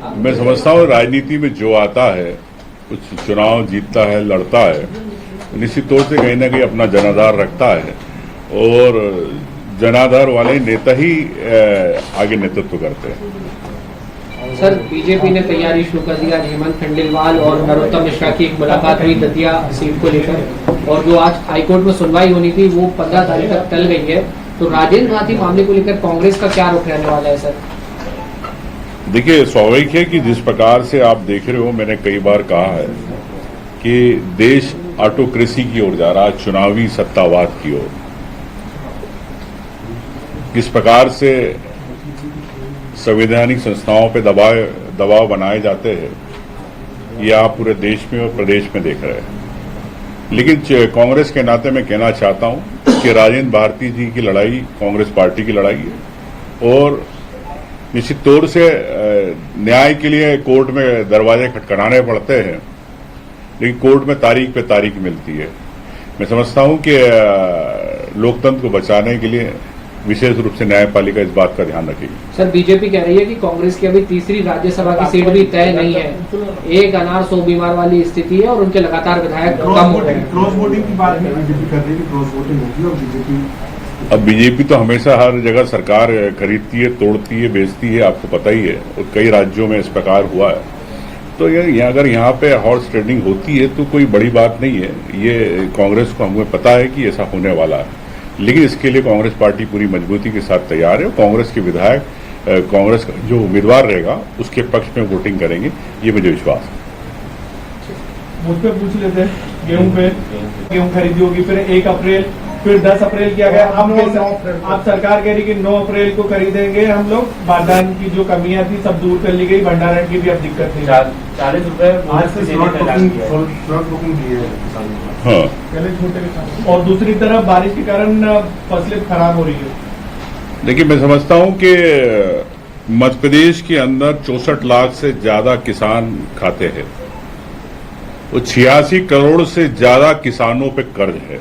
मैं समझता हूँ राजनीति में जो आता है, कुछ चुनाव जीतता है, लड़ता है, निश्चित तौर से कहीं ना कहीं अपना जनाधार रखता है और जनाधार वाले नेता ही आगे नेतृत्व करते हैं। सर, बीजेपी ने तैयारी शुरू कर दिया। हेमंत खंडेलवाल और नरोत्तम मिश्रा की एक मुलाकात हुई दतिया सीट को लेकर, और जो आज हाईकोर्ट में सुनवाई होनी थी वो 15 तारीख तक टल गई है। तो राजेंद्र हाथी मामले को लेकर कांग्रेस का क्या रुख रहने वाला है सर? देखिए, स्वाभाविक है कि जिस प्रकार से आप देख रहे हो, मैंने कई बार कहा है कि देश ऑटोक्रेसी की ओर जा रहा है, चुनावी सत्तावाद की ओर। किस प्रकार से संवैधानिक संस्थाओं पे दबाव बनाए जाते हैं, ये आप पूरे देश में और प्रदेश में देख रहे हैं। लेकिन कांग्रेस के नाते मैं कहना चाहता हूं कि राजेंद्र भारती जी की लड़ाई कांग्रेस पार्टी की लड़ाई है और निश्चित तौर से न्याय के लिए कोर्ट में दरवाजे खटखटाने पड़ते हैं, लेकिन कोर्ट में तारीख पे तारीख मिलती है। मैं समझता हूं कि लोकतंत्र को बचाने के लिए विशेष रूप से न्यायपालिका इस बात का ध्यान रखेगी। सर, बीजेपी कह रही है कि कांग्रेस की अभी तीसरी राज्यसभा की सीट भी तय नहीं है। एक अनार 100 बीमार वाली स्थिति है और उनके लगातार विधायक कम हो रहे हैं। क्रॉस वोटिंग की बात बीजेपी कर रही है कि क्रॉस वोटिंग होगी और बीजेपी तो हमेशा हर जगह सरकार खरीदती है, तोड़ती है, बेचती है, आपको पता ही है, और कई राज्यों में इस प्रकार हुआ है। तो अगर यहाँ पे हॉर्स ट्रेडिंग होती है तो कोई बड़ी बात नहीं है। ये कांग्रेस को हमें पता है कि ऐसा होने वाला है, लेकिन इसके लिए कांग्रेस पार्टी पूरी मजबूती के साथ तैयार है। कांग्रेस के विधायक कांग्रेस का जो उम्मीदवार रहेगा उसके पक्ष में वोटिंग करेंगे, ये मुझे विश्वास है। मुझ पे पूछ लेते हैं, गेहूं खरीदी होगी, फिर 1 अप्रैल, फिर 10 अप्रैल किया गया। आप सरकार कह रही कि 9 अप्रैल को खरीदेंगे हम लोग। भंडारण की जो कमियां थी सब दूर कर ली गई, भंडारण की भी अब दिक्कत नहीं। 40 रुपए आज से स्लॉट बुकिंग की है हाँ। पहले छोटे किसान, और दूसरी तरफ बारिश के कारण फसलें खराब हो रही है। देखिए, मैं समझता हूं कि मध्य प्रदेश के अंदर 64 लाख से ज्यादा किसान खाते हैं, वो 86 करोड़ से ज्यादा किसानों पे कर्ज है,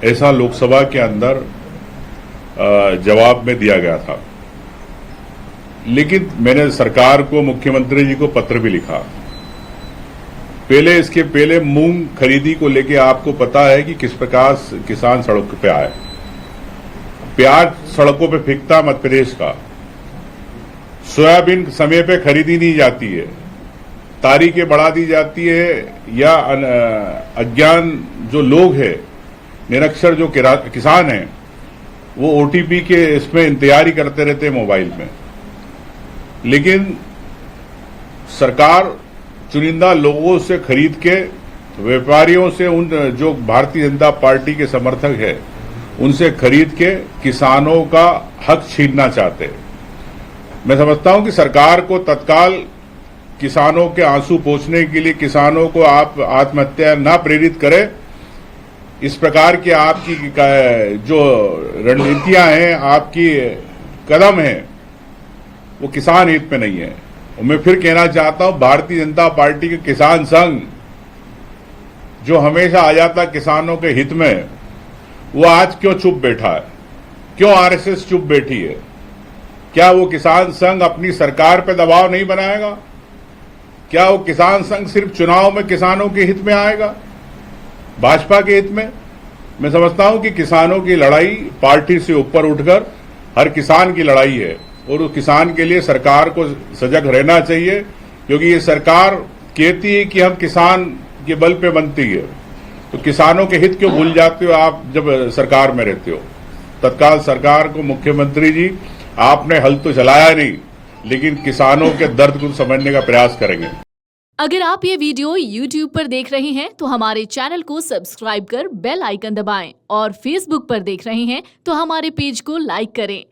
ऐसा लोकसभा के अंदर जवाब में दिया गया था। लेकिन मैंने सरकार को, मुख्यमंत्री जी को पत्र भी लिखा। इसके पहले मूंग खरीदी को लेके आपको पता है कि किस प्रकार किसान सड़क पे आए। प्याज सड़कों पे फिकता मध्य प्रदेश का। सोयाबीन समय पे खरीदी नहीं जाती है, तारीखें बढ़ा दी जाती है, या अज्ञान जो लोग हैं, निरक्षर जो किसान हैं, वो ओटीपी के इसमें इंतजार ही करते रहते हैं मोबाइल में। लेकिन सरकार चुनिंदा लोगों से खरीद के, व्यापारियों से, उन जो भारतीय जनता पार्टी के समर्थक है उनसे खरीद के किसानों का हक छीनना चाहते हैं। मैं समझता हूं कि सरकार को तत्काल किसानों के आंसू पोंछने के लिए, किसानों को आप आत्महत्या न प्रेरित करें, इस प्रकार की आपकी जो रणनीतियां हैं, आपकी कदम हैं, वो किसान हित में नहीं है। और मैं फिर कहना चाहता हूं, भारतीय जनता पार्टी के किसान संघ जो हमेशा आ जाता किसानों के हित में, वो आज क्यों चुप बैठा है? क्यों आरएसएस चुप बैठी है? क्या वो किसान संघ अपनी सरकार पे दबाव नहीं बनाएगा? क्या वो किसान संघ सिर्फ चुनाव में किसानों के हित में आएगा, भाजपा के हित में? मैं समझता हूं कि किसानों की लड़ाई पार्टी से ऊपर उठकर हर किसान की लड़ाई है, और उस किसान के लिए सरकार को सजग रहना चाहिए, क्योंकि ये सरकार कहती है कि हम किसान के बल पे बनती है, तो किसानों के हित क्यों भूल जाते हो आप जब सरकार में रहते हो? तत्काल सरकार को, मुख्यमंत्री जी, आपने हल तो चलाया नहीं, लेकिन किसानों के दर्द को समझने का प्रयास करेंगे। अगर आप ये वीडियो YouTube पर देख रहे हैं तो हमारे चैनल को सब्सक्राइब कर बेल आइकन दबाएं, और Facebook पर देख रहे हैं तो हमारे पेज को लाइक करें।